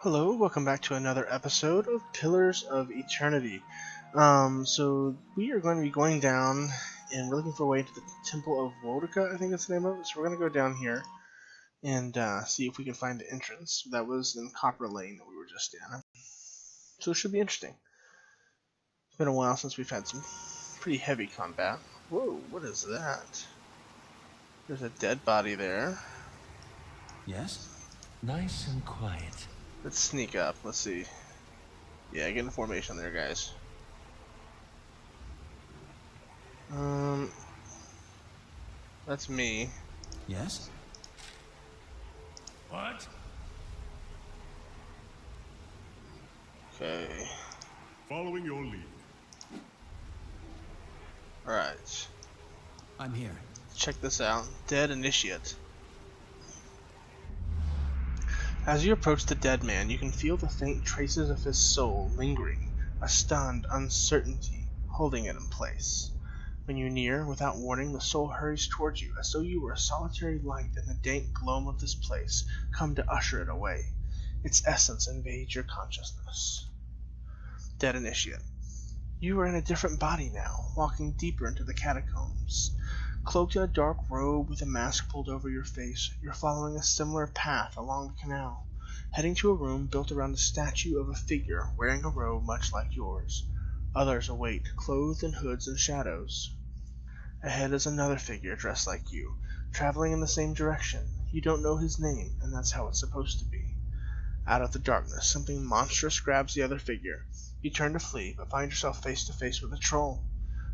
Hello, welcome back to another episode of Pillars of Eternity. So we are going to be going down and we're looking for a way to the Temple of Wodica, I think that's the name of it. So we're going to go down here and see if we can find the entrance. That was in Copper Lane that we were just in. So it should be interesting. It's been a while since we've had some pretty heavy combat. Whoa, what is that? There's a dead body there. Yes? Nice and quiet. Let's sneak up. Let's see. Yeah, get in formation there, guys. That's me. Yes? What? Okay. Following your lead. Alright. I'm here. Check this out. Dead Initiate. As you approach the dead man, you can feel the faint traces of his soul lingering, a stunned uncertainty holding it in place. When you near, without warning, the soul hurries towards you, as though you were a solitary light in the dank gloom of this place, come to usher it away. Its essence invades your consciousness. Dead Initiate. You are in a different body now, walking deeper into the catacombs. Cloaked in a dark robe with a mask pulled over your face, you're following a similar path along the canal, heading to a room built around a statue of a figure wearing a robe much like yours. Others await, clothed in hoods and shadows. Ahead is another figure dressed like you, traveling in the same direction. You don't know his name, and that's how it's supposed to be. Out of the darkness, something monstrous grabs the other figure. You turn to flee, but find yourself face to face with a troll.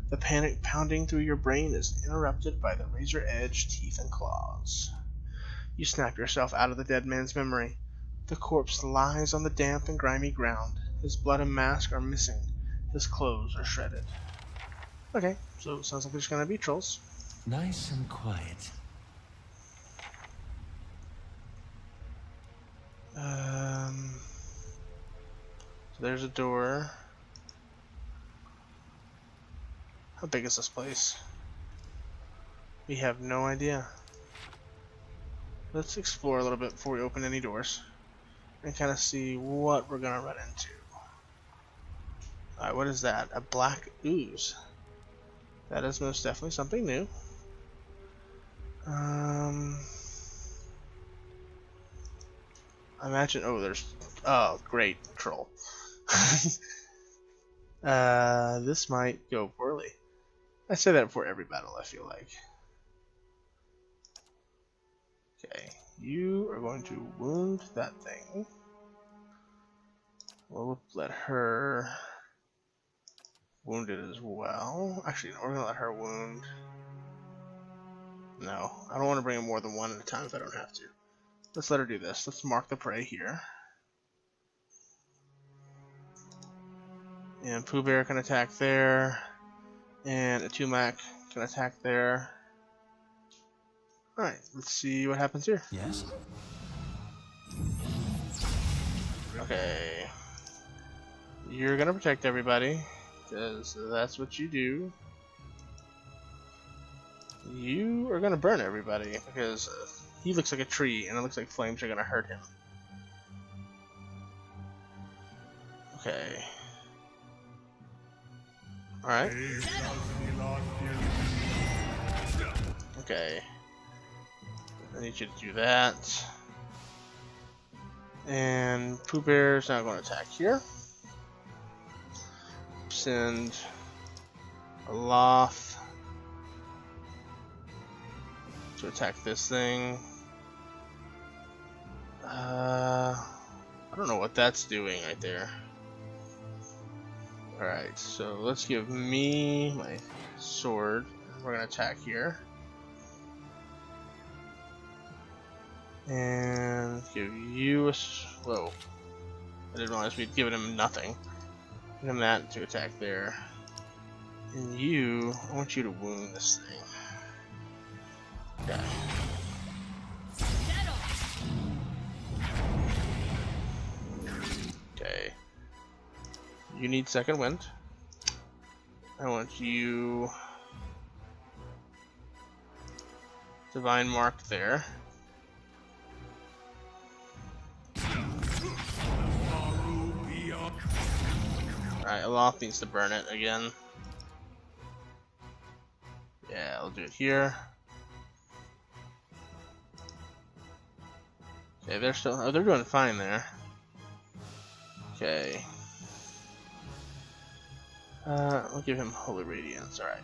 The panic pounding through your brain is interrupted by the razor-edged teeth and claws. You snap yourself out of the dead man's memory. The corpse lies on the damp and grimy ground. His blood and mask are missing. His clothes are shredded. Okay, so it sounds like there's gonna be trolls. Nice and quiet. So there's a door. How big is this place? We have no idea. Let's explore a little bit before we open any doors and kind of see what we're gonna run into. Alright, what is that? A black ooze. That is most definitely something new. I imagine. Oh, great, troll. This might go poorly. I say that before every battle, I feel like. Okay, you are going to wound that thing. We'll let her wound it as well. Actually, no, we're gonna let her wound. No, I don't want to bring in more than one at a time if I don't have to. Let's let her do this. Let's mark the prey here. And Pooh Bear can attack there. And a Tumac can attack there. Alright, let's see what happens here. Yes? Okay. You're gonna protect everybody, because that's what you do. You are gonna burn everybody, because he looks like a tree, and it looks like flames are gonna hurt him. Okay. Alright. Okay. I need you to do that. And Pooh Bear's now going to attack here. Send a Loth to attack this thing. I don't know what that's doing right there. Alright, so let's give me my sword. We're going to attack here. And give you a... Whoa. I didn't realize we'd given him nothing. Give him that to attack there. And you... I want you to wound this thing. Okay. Okay. You need second wind. I want you... Divine Mark there. Alright, Aloth needs to burn it again. Yeah, I'll do it here. Okay, they're still. Oh, they're doing fine there. Okay. I'll give him Holy Radiance. Alright.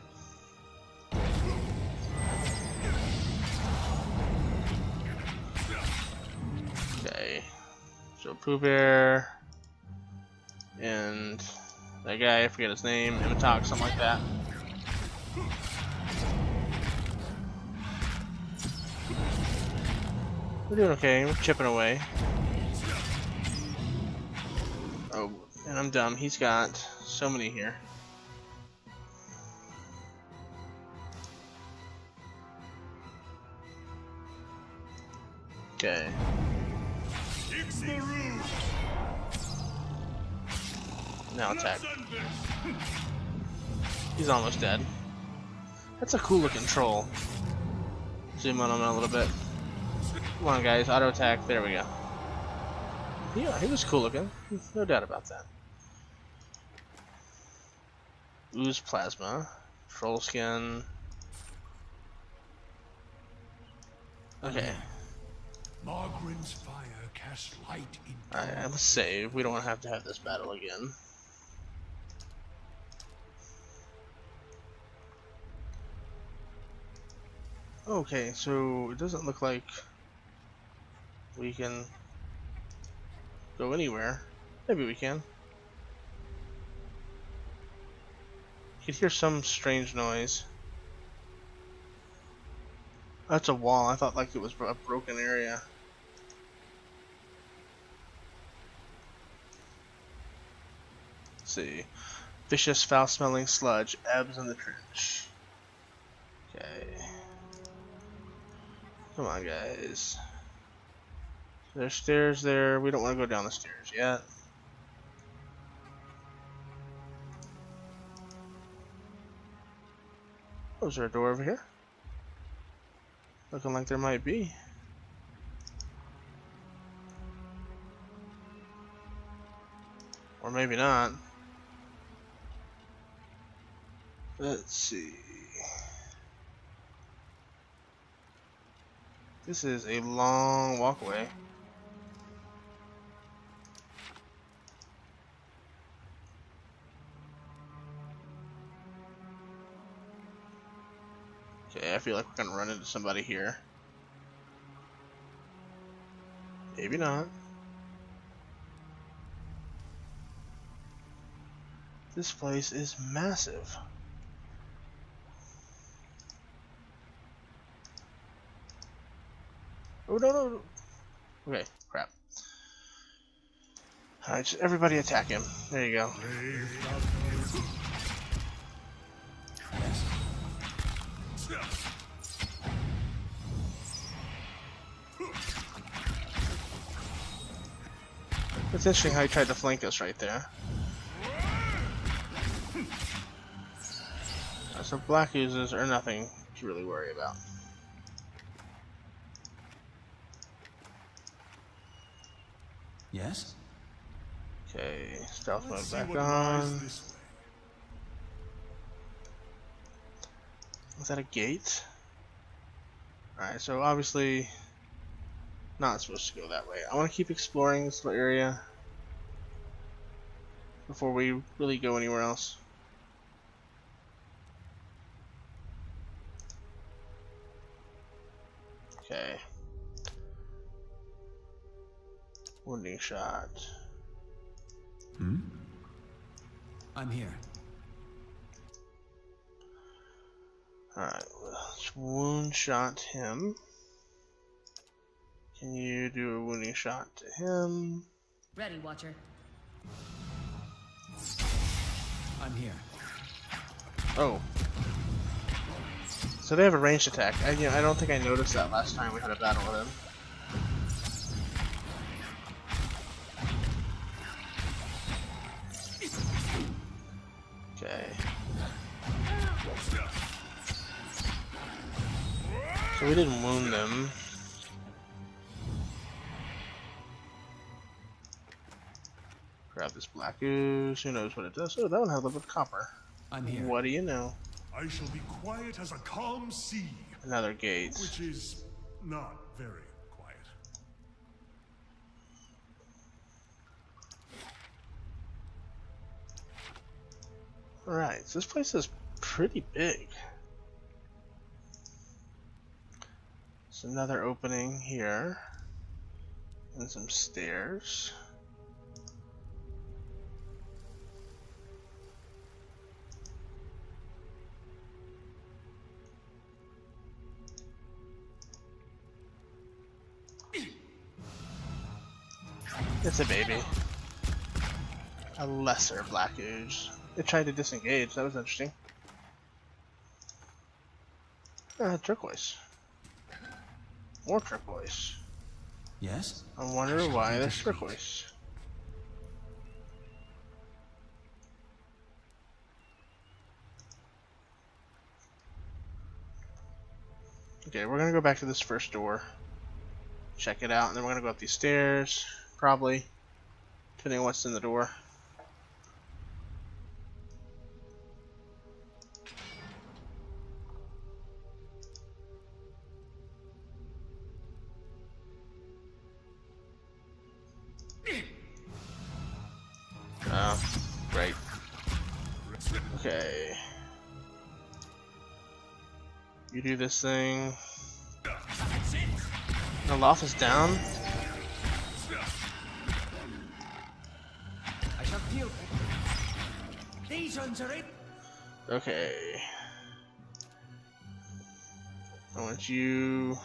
Okay. So Pooh Bear. And that guy, I forget his name, Imitok, something like that. We're doing okay, we're chipping away. Oh, and I'm dumb, he's got so many here. Okay. Now attack. He's almost dead. That's a cool looking troll. Zoom on him a little bit. Come on guys, auto attack, there we go. Yeah, he was cool looking, no doubt about that. Ooze plasma, troll skin. Okay. Margrin's fire casts light in. Alright, let's save. We don't want to have this battle again. Okay, so it doesn't look like we can go anywhere. Maybe we can. You could hear some strange noise. That's a wall. I thought like it was a broken area. Let's see. Vicious, foul-smelling sludge ebbs in the trench. Okay. Come on, guys. There's stairs there. We don't want to go down the stairs yet. Oh, is there a door over here? Looking like there might be. Or maybe not. Let's see. This is a long walkway. Okay, I feel like we're gonna run into somebody here. Maybe not. This place is massive. Oh no no! Okay, crap. Alright, just everybody attack him. There you go. It's interesting how he tried to flank us right there. So black oozes are nothing to really worry about. Yes? Okay, stealth mode Let's see back what on. lies this way. Is that a gate? Alright, so obviously not supposed to go that way. I want to keep exploring this little area before we really go anywhere else. Okay. Wounding shot. Hmm? I'm here. Alright, let's wound shot him. Can you do a wounding shot to him? Ready, Watcher. I'm here. Oh. So they have a ranged attack. I don't think I noticed that last time we had a battle with him. Okay. So we didn't wound them. Grab this black ooze. Who knows what it does? Oh, that one has a little bit of copper. I'm here. What do you know? I shall be quiet as a calm sea, Another gate. which is not very quiet. Alright, so this place is pretty big. There's another opening here. And some stairs. It's a baby. A lesser black ooze. It tried to disengage, that was interesting. Turquoise. More turquoise. Yes? I wonder why there's turquoise. Okay, we're gonna go back to this first door. Check it out, and then we're gonna go up these stairs. Probably. Depending on what's in the door. Oh, great. Okay. You do this thing. The loft is down. I shall feel. These ones are it. Okay. I want you to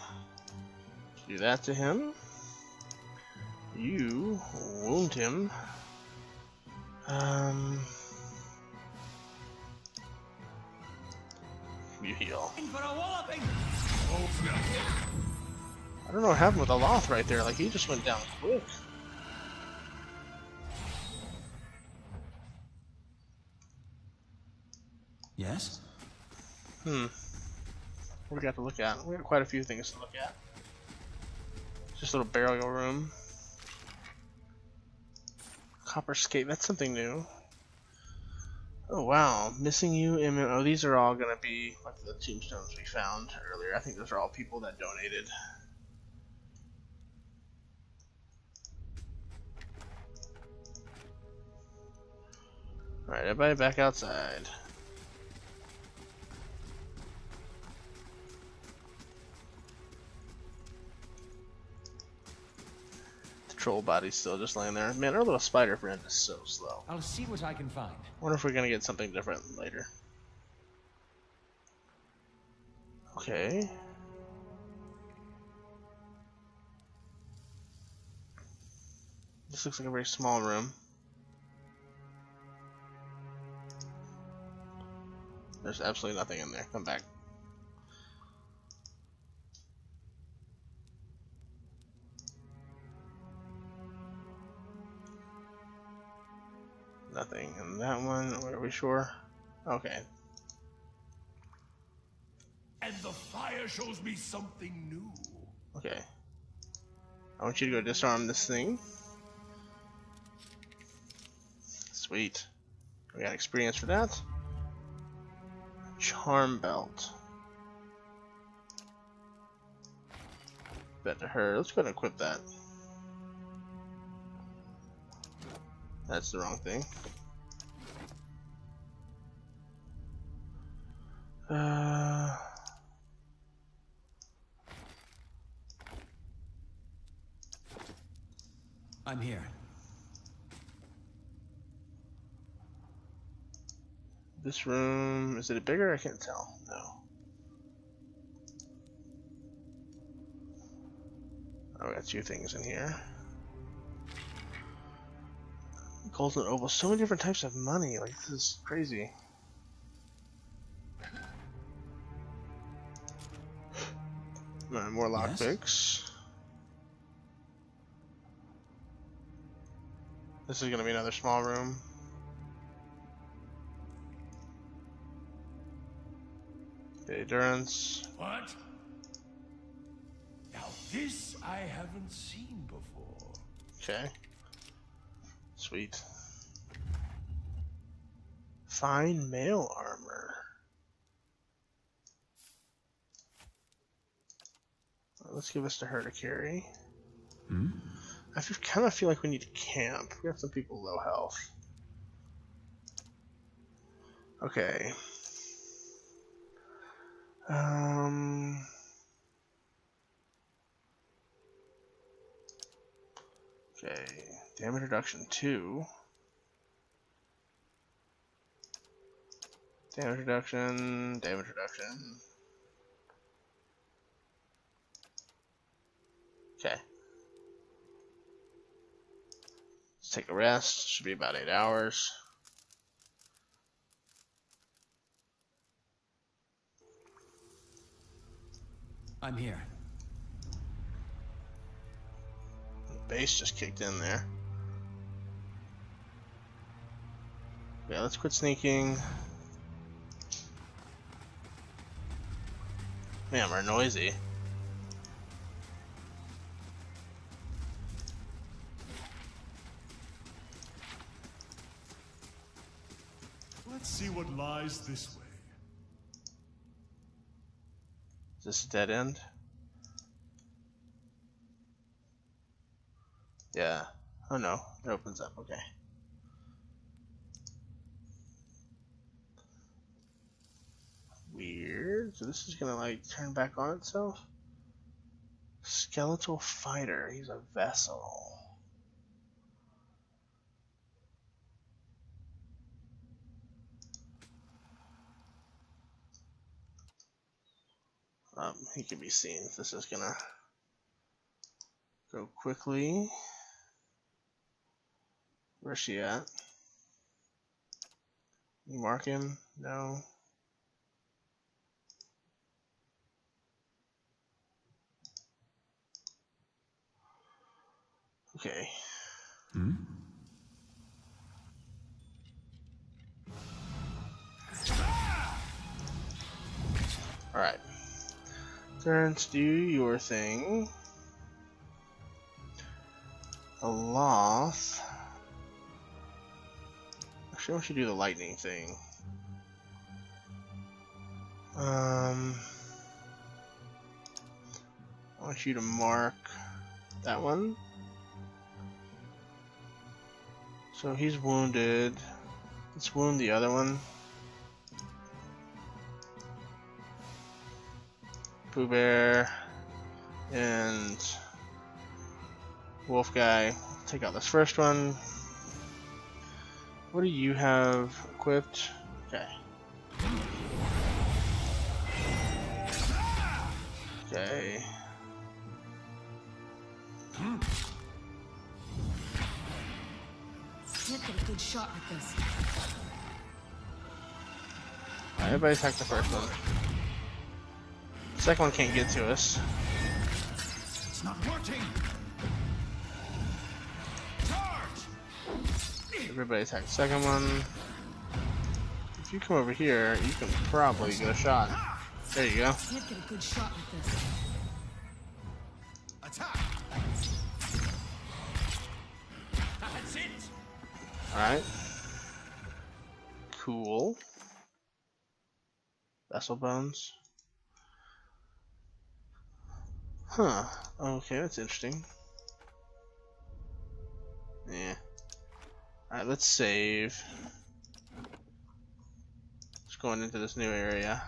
do that to him. You wound him. You heal. In for a walloping. I don't know what happened with the Loth right there. Like, he just went down quick. Yes? What do we got to look at? We got quite a few things to look at. Just a little burial room. Copper skate, that's something new. Oh wow, missing you, oh these are all gonna be like the tombstones we found earlier. I think those are all people that donated. Alright, everybody back outside. Troll body's still just laying there. Man, our little spider friend is so slow. I'll see what I can find. Wonder if we're gonna get something different later. Okay. This looks like a very small room. There's absolutely nothing in there. Come back. Nothing in that one. Are we sure? Okay. And the fire shows me something new. Okay. I want you to go disarm this thing. Sweet. We got experience for that. Charm belt. Bet to her. Let's go ahead and equip that. That's the wrong thing. I'm here. This room, is it bigger? I can't tell. No. Oh, we got two things in here. Golden oval, so many different types of money. Like, this is crazy. Alright, more lockpicks. This is gonna be another small room. Okay, endurance. What? Now this I haven't seen before. Okay. Sweet. Fine mail armor. Let's give this to her to carry. I kind of feel like we need to camp. We have some people low health. Okay. Okay. Damage reduction 2. Damage reduction. Damage reduction. Okay. Let's take a rest. Should be about 8 hours. I'm here. Base just kicked in there. Yeah, let's quit sneaking. Man, we're noisy. Let's see what lies this way. Is this a dead end? Yeah. Oh no, it opens up, okay. Weird. So this is gonna like turn back on itself? Skeletal fighter, he's a vessel. He can be seen. This is gonna go quickly. Where's she at? You mark him? No. Okay. Alright. Turns, do your thing. Aloth. Actually, I want you to do the lightning thing. I want you to mark that one. So he's wounded. Let's wound the other one. Pooh Bear and Wolf Guy. Take out this first one. What do you have equipped? Okay. Okay. Can't get a good shot with this. Alright, everybody attack the first one. The second one can't get to us. It's not working. Charge! Everybody attack the second one. If you come over here, you can probably get a shot. There you go. Can't get a good shot with this. Attack! That's it. Alright. Cool. Vessel bones. Huh. Okay, that's interesting. Yeah. Alright, let's save. Just going into this new area.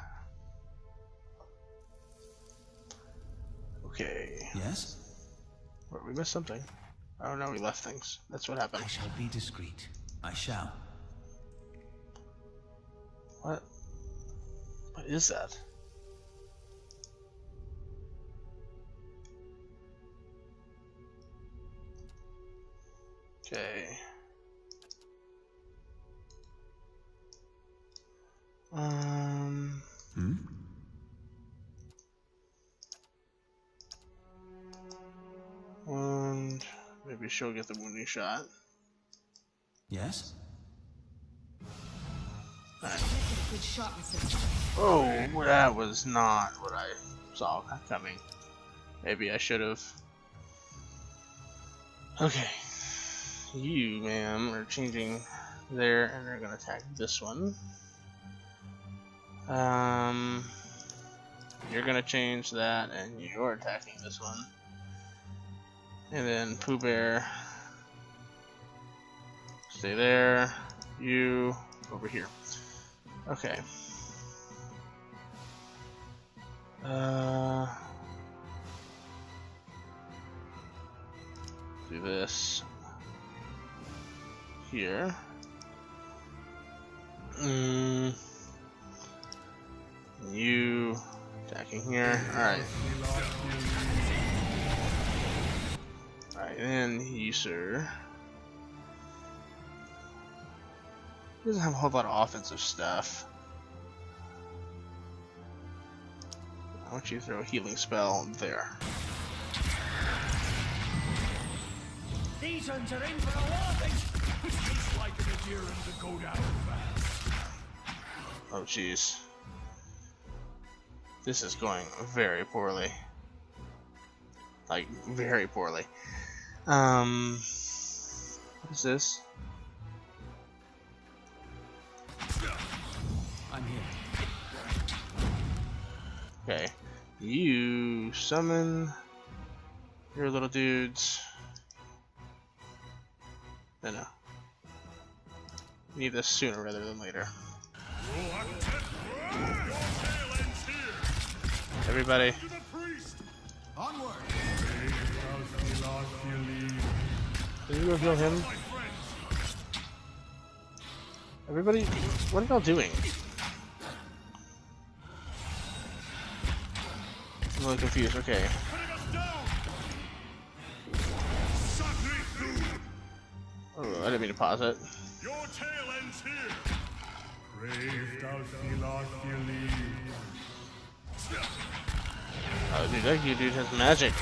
Okay. Yes? Where, we missed something. Oh no, we left things. That's what happened. I shall be discreet. I shall. What? What is that? Okay. And maybe she'll get the wounding shot. Yes? Can't get a good shot with this. Oh, that was not what I saw coming. Maybe I should have. Okay. You, ma'am, are changing there, and they're gonna attack this one. You're gonna change that, and you're attacking this one. And then Pooh Bear, stay there. You over here. Okay. Do this here. You attacking here. Alright. Alright, then you, sir. He doesn't have a whole lot of offensive stuff. I want you to throw a healing spell there. These ones are in for a whopping. Just like an adherent to go down fast. Oh jeez. This is going very poorly. Like, very poorly. What is this? I'm here. Okay. You summon your little dudes. No. We need this sooner rather than later. Everybody. Onward. Can you go heal him? Everybody, what are y'all doing? I'm really confused. Okay. Oh, I didn't mean to pause it. Your tail ends here. Oh, dude, that dude has magic.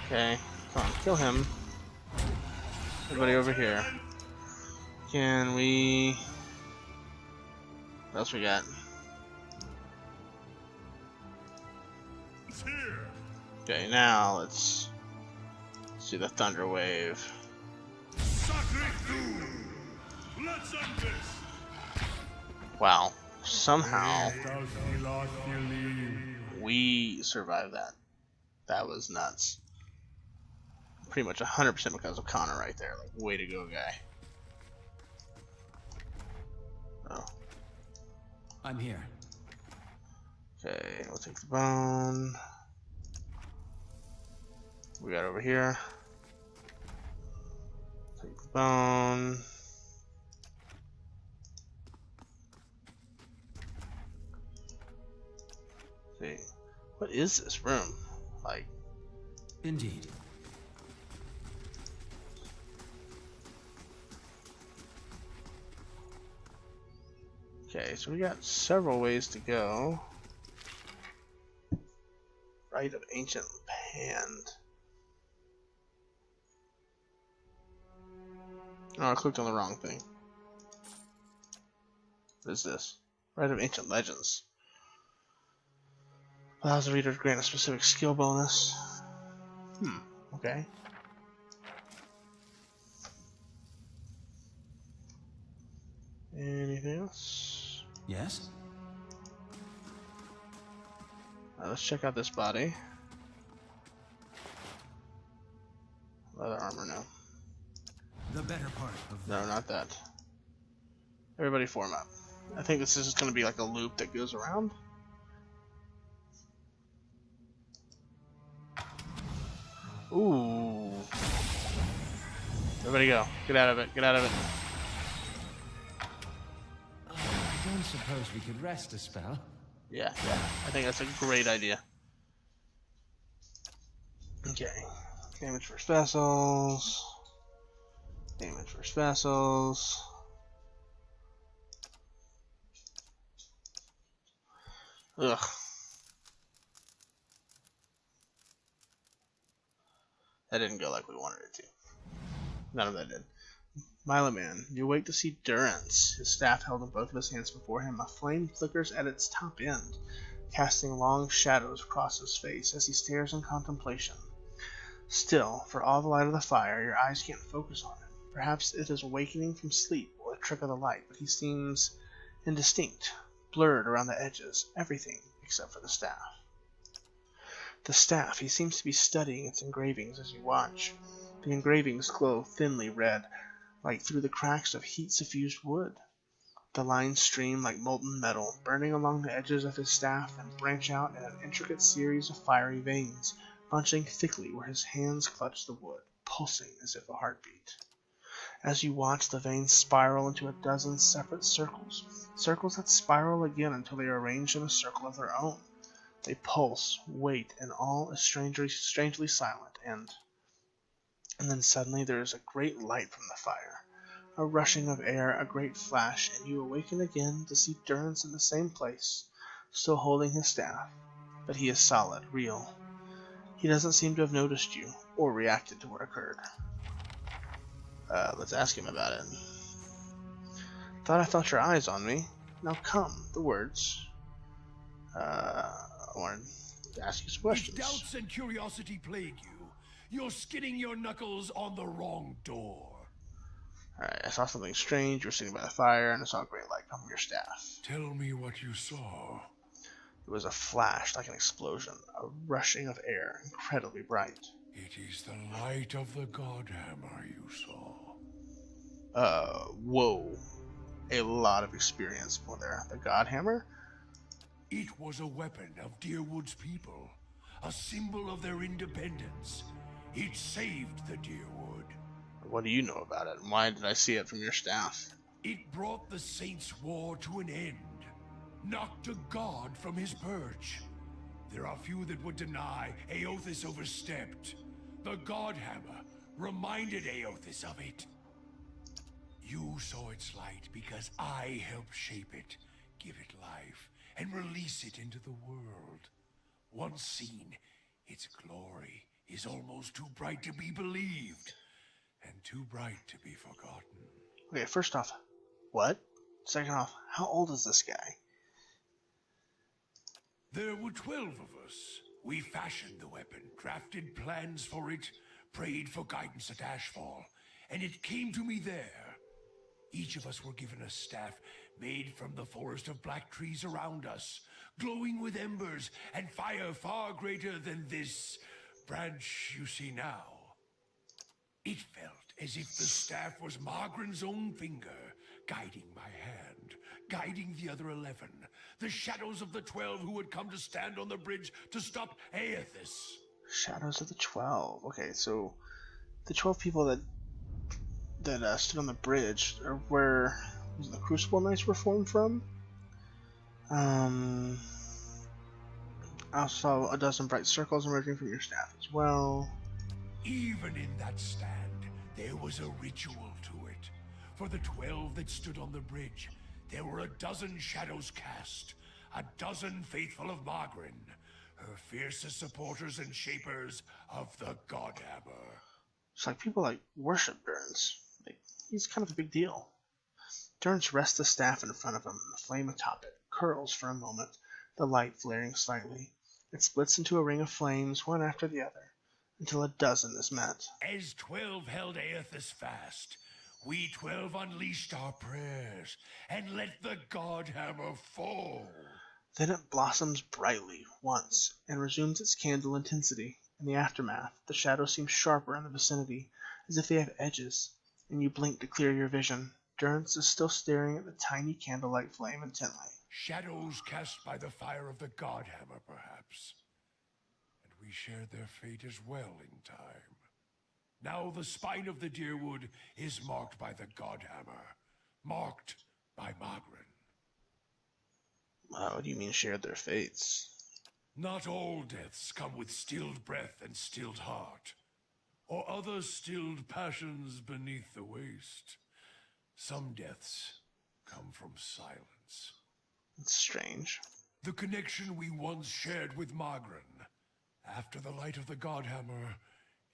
Okay, come on, kill him. Everybody over here. Can we... What else we got? Okay, now let's do the Thunder Wave. Let's end this. Wow, somehow we survived that. That was nuts. Pretty much 100% because of Connor right there. Like, way to go, guy. Oh. I'm here. Okay, we'll take the bone. We got over here. Take the bone. See, what is this room? Like, Indeed. okay, so we got several ways to go. Rite of Ancient Hand. Oh, I clicked on the wrong thing. What is this? Rite of Ancient Legends. Allows the reader to grant a specific skill bonus. Okay. Anything else? Yes? Let's check out this body. Leather armor, no. The better part of No, not that. Everybody form up. I think this is just going to be like a loop that goes around. Ooh. Everybody go. Get out of it. Get out of it. I don't suppose we could rest a spell. Yeah. I think that's a great idea. Okay. Damage versus vessels. Damage versus vessels. Ugh. That didn't go like we wanted it to. None of that did. Miloman, you awake to see Durance, his staff held in both of his hands before him. A flame flickers at its top end, casting long shadows across his face as he stares in contemplation. Still, for all the light of the fire, your eyes can't focus on it. Perhaps it is awakening from sleep or the trick of the light, but he seems indistinct, blurred around the edges, everything except for the staff. The staff, he seems to be studying its engravings as you watch. The engravings glow thinly red, like through the cracks of heat-suffused wood. The lines stream like molten metal, burning along the edges of his staff and branch out in an intricate series of fiery veins, bunching thickly where his hands clutch the wood, pulsing as if a heartbeat. As you watch, the veins spiral into a dozen separate circles, circles that spiral again until they are arranged in a circle of their own. They pulse, wait, and all is strangely silent, and then suddenly there is a great light from the fire, a rushing of air, a great flash, and you awaken again to see Durrance in the same place, still holding his staff, but he is solid, real. He doesn't seem to have noticed you, or reacted to what occurred. Let's ask him about it. Thought I felt your eyes on me. Now come, the words. I wanted to ask you some questions. If doubts and curiosity plague you, you're skidding your knuckles on the wrong door. Alright, I saw something strange. You were sitting by the fire, and I saw a great light come from your staff. Tell me what you saw. It was a flash, like an explosion, a rushing of air, incredibly bright. It is the light of the Godhammer you saw. Whoa. A lot of experience for there. The Godhammer? It was a weapon of Deerwood's people, a symbol of their independence. It saved the Deerwood. What do you know about it, and why did I see it from your staff? It brought the Saints' war to an end, knocked a god from his perch. There are few that would deny Aothis overstepped. The Godhammer reminded Aothis of it. You saw its light because I helped shape it, give it life, and release it into the world. Once seen, its glory is almost too bright to be believed, and too bright to be forgotten. Okay, first off, what? Second off, how old is this guy? There were 12 of us. We fashioned the weapon, drafted plans for it, prayed for guidance at Ashfall, and it came to me there. Each of us were given a staff made from the forest of black trees around us, glowing with embers and fire far greater than this branch you see now. It felt as if the staff was Margaren's own finger, guiding my hand, guiding the other 11, the shadows of the 12 who had come to stand on the bridge to stop Aothis. Shadows of the 12. Okay, so the 12 people that stood on the bridge are where the Crucible Knights were formed from. I also saw a dozen bright circles emerging from your staff as well. Even in that stand, there was a ritual to it. For the 12 that stood on the bridge, there were a dozen shadows cast, a dozen faithful of Margren, her fiercest supporters and shapers of the Godhammer. It's like people like worship Durrance. Like, he's kind of a big deal. Durrance rests the staff in front of him, and the flame atop it curls for a moment, the light flaring slightly. It splits into a ring of flames, one after the other, until a dozen is met. As 12 held Aothis fast, we 12 unleashed our prayers and let the Godhammer fall. Then it blossoms brightly once and resumes its candle intensity. In the aftermath, the shadows seem sharper in the vicinity, as if they have edges, and you blink to clear your vision. Durrance is still staring at the tiny candlelight flame intently. Shadows cast by the fire of the Godhammer, perhaps. And we shared their fate as well in time. Now the spine of the Deerwood is marked by the Godhammer, marked by Margren. What do you mean shared their fates? Not all deaths come with stilled breath and stilled heart, or other stilled passions beneath the waste. Some deaths come from silence. It's strange. The connection we once shared with Margren. After the light of the Godhammer,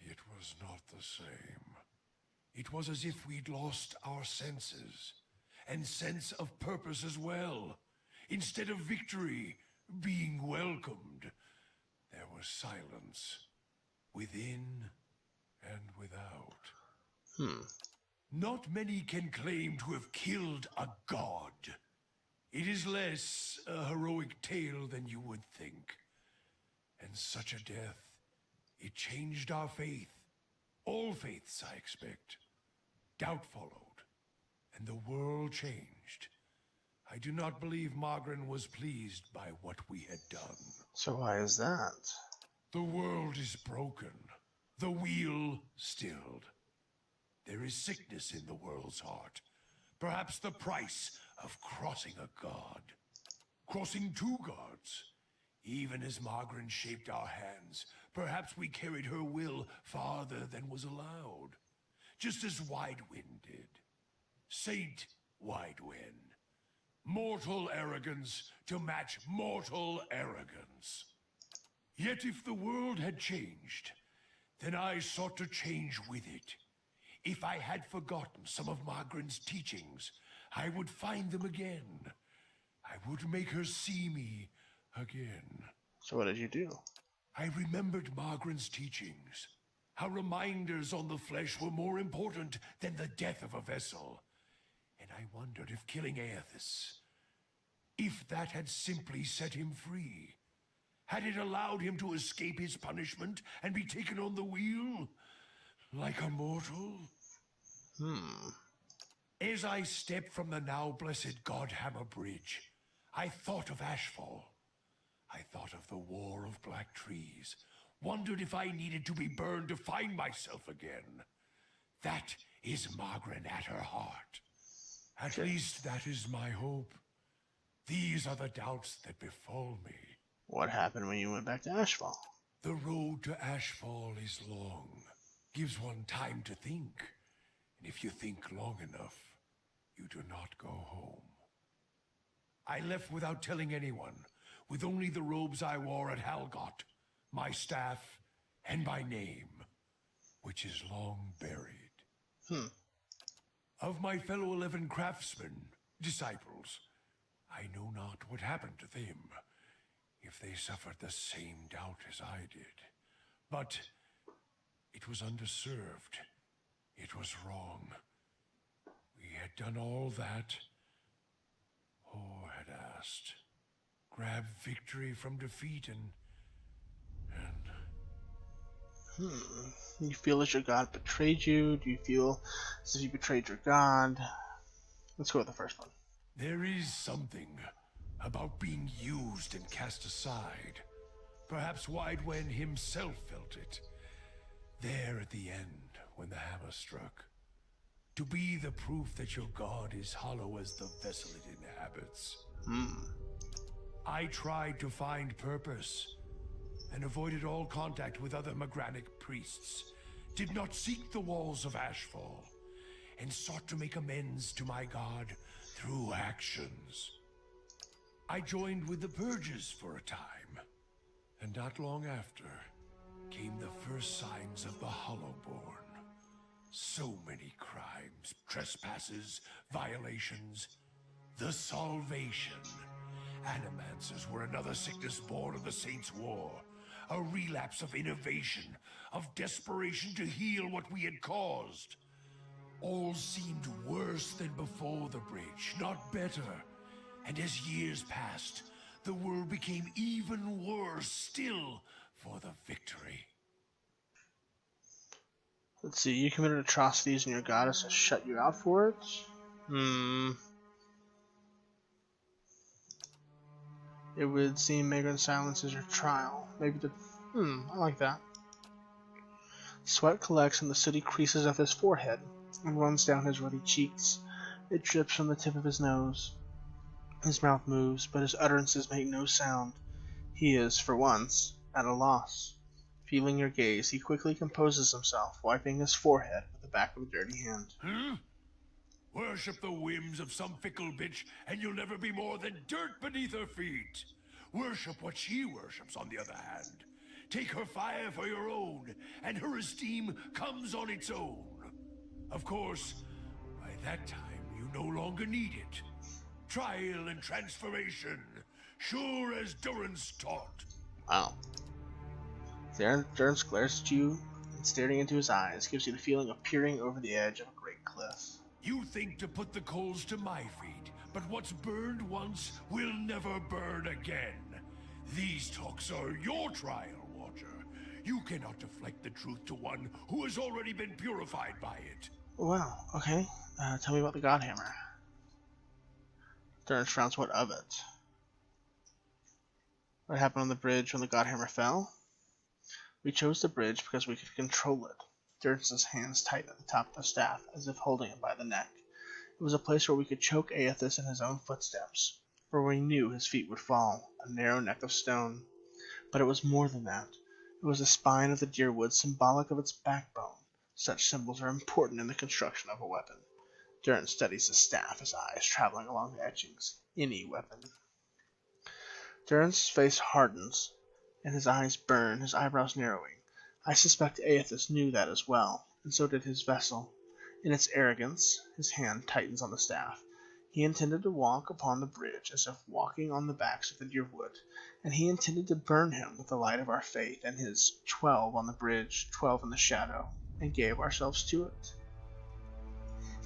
it was not the same. It was as if we'd lost our senses, and sense of purpose as well. Instead of victory being welcomed, there was silence, within and without. Not many can claim to have killed a god. It is less a heroic tale than you would think. And such a death, it changed our faith. All faiths, I expect. Doubt followed, and the world changed. I do not believe Margaret was pleased by what we had done. So why is that? The world is broken, the wheel stilled. There is sickness in the world's heart. Perhaps the price of crossing a god. Crossing two gods. Even as Margaret shaped our hands, perhaps we carried her will farther than was allowed. Just as Widewind did. Saint Widewind. Mortal arrogance to match mortal arrogance. Yet if the world had changed, then I sought to change with it. If I had forgotten some of Margaret's teachings, I would find them again. I would make her see me again. So what did you do? I remembered Margaret's teachings. How reminders on the flesh were more important than the death of a vessel. And I wondered if killing Aethys, if that had simply set him free. Had it allowed him to escape his punishment and be taken on the wheel? Like a mortal? As I stepped from the now blessed Godhammer Bridge, I thought of Ashfall. I thought of the War of Black Trees. Wondered if I needed to be burned to find myself again. That is Margaret at her heart. At least that is my hope. These are the doubts that befall me. What happened when you went back to Ashfall? The road to Ashfall is long. Gives one time to think. And if you think long enough, you do not go home. I left without telling anyone, with only the robes I wore at Halgot, my staff, and my name, which is long buried. Of my fellow 11 craftsmen, disciples, I know not what happened to them, if they suffered the same doubt as I did. But it was underserved. It was wrong. We had done all that Or had asked. Grab victory from defeat and... You feel as your god betrayed you? Do you feel as if you betrayed your god? Let's go with the first one. There is something about being used and cast aside. Perhaps Widewen himself felt it. There at the end, when the hammer struck. To be the proof that your god is hollow as the vessel it inhabits. I tried to find purpose, and avoided all contact with other Magranic priests. Did not seek the walls of Ashfall, and sought to make amends to my god through actions. I joined with the Purges for a time, and not long after came the first signs of the Hollowborn. So many crimes, trespasses, violations. The Salvation. Animancers were another sickness born of the Saints' War. A relapse of innovation, of desperation to heal what we had caused. All seemed worse than before the bridge, not better. And as years passed, the world became even worse still for the victory. Let's see, you committed atrocities and your goddess has shut you out for it? It would seem Megan's silence is your trial. Maybe the... I like that. Sweat collects in the sooty creases of his forehead and runs down his ruddy cheeks. It drips from the tip of his nose. His mouth moves, but his utterances make no sound. He is, for once, at a loss. Feeling your gaze, he quickly composes himself, wiping his forehead with the back of a dirty hand. Worship the whims of some fickle bitch, and you'll never be more than dirt beneath her feet. Worship what she worships, on the other hand. Take her fire for your own, and her esteem comes on its own. Of course, by that time, you no longer need it. Trial and transformation, sure as Durance taught. Wow. Durance glares at you and staring into his eyes gives you the feeling of peering over the edge of a great cliff. You think to put the coals to my feet, but what's burned once will never burn again. These talks are your trial, Watcher. You cannot deflect the truth to one who has already been purified by it. Wow, okay. Tell me about the Godhammer. Durance frowns. What of it? What happened on the bridge when the Godhammer fell? We chose the bridge because we could control it. Durance's hands tightened at the top of the staff, as if holding it by the neck. It was a place where we could choke Aethys in his own footsteps, where we knew his feet would fall, a narrow neck of stone. But it was more than that. It was the spine of the deerwood, symbolic of its backbone. Such symbols are important in the construction of a weapon. Durance studies the staff, his eyes traveling along the etchings. Any weapon. Durance's face hardens, and his eyes burn, his eyebrows narrowing. I suspect Aethys knew that as well, and so did his vessel. In its arrogance, his hand tightens on the staff. He intended to walk upon the bridge as if walking on the backs of the deerwood, and he intended to burn him with the light of our faith and his 12 on the bridge, 12 in the shadow, and gave ourselves to it.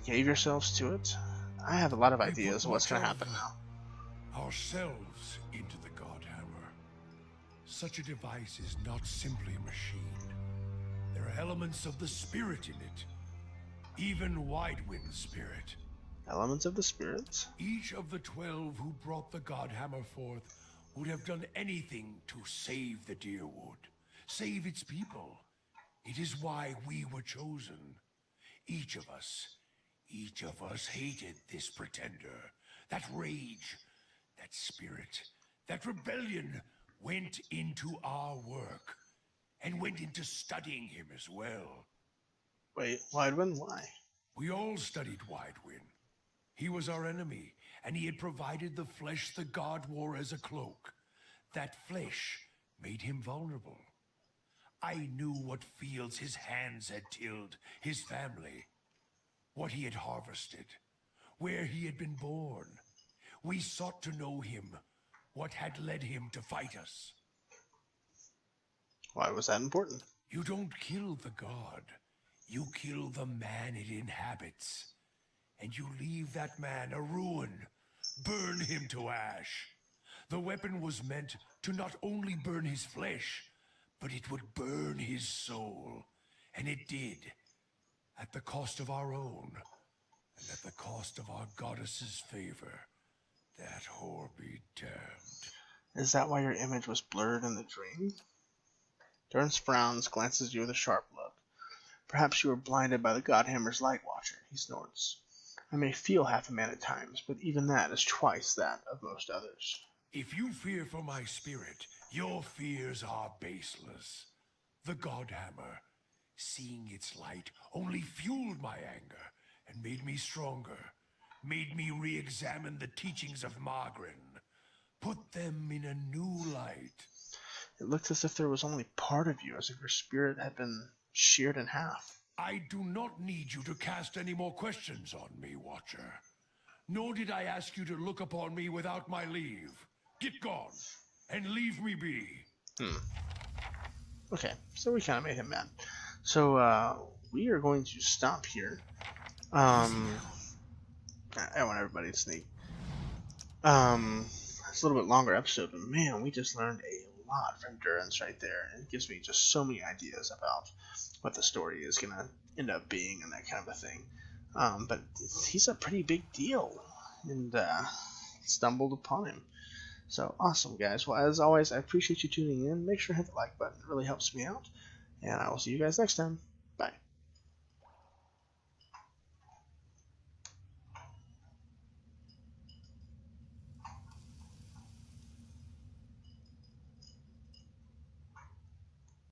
Gave yourselves to it? I have a lot of ideas of what's going to happen now. Ourselves into the Godhammer. Such a device is not simply a machine. There are elements of the spirit in it. Even Widewind's spirit. Elements of the spirits? Each of the 12 who brought the Godhammer forth would have done anything to save the Deerwood, save its people. It is why we were chosen. Each of us hated this pretender. That rage, that spirit, that rebellion went into our work, and went into studying him as well. Wait, Widewind? Why? We all studied Widewind. He was our enemy, and he had provided the flesh the god wore as a cloak. That flesh made him vulnerable. I knew what fields his hands had tilled, his family, what he had harvested, where he had been born. We sought to know him, what had led him to fight us. Why was that important? You don't kill the god. You kill the man it inhabits. And you leave that man a ruin. Burn him to ash. The weapon was meant to not only burn his flesh, but it would burn his soul. And it did. At the cost of our own. And at the cost of our goddess's favor. That whore be damned. Is that why your image was blurred in the dream? Durance frowns, glances at you with a sharp look. Perhaps you were blinded by the Godhammer's light watcher, he snorts. I may feel half a man at times, but even that is twice that of most others. If you fear for my spirit, your fears are baseless. The Godhammer, seeing its light, only fueled my anger and made me stronger. Made me re-examine the teachings of Margren. Put them in a new light. It looks as if there was only part of you, as if your spirit had been sheared in half. I do not need you to cast any more questions on me, Watcher. Nor did I ask you to look upon me without my leave. Get gone, and leave me be. Okay, so we kind of made him mad. So, we are going to stop here. I want everybody to sneak. It's a little bit longer episode, but man, we just learned a lot from Durance right there. And it gives me just so many ideas about what the story is going to end up being and that kind of a thing. But he's a pretty big deal, and stumbled upon him. So awesome, guys. Well, as always, I appreciate you tuning in. Make sure to hit the like button. It really helps me out. And I will see you guys next time.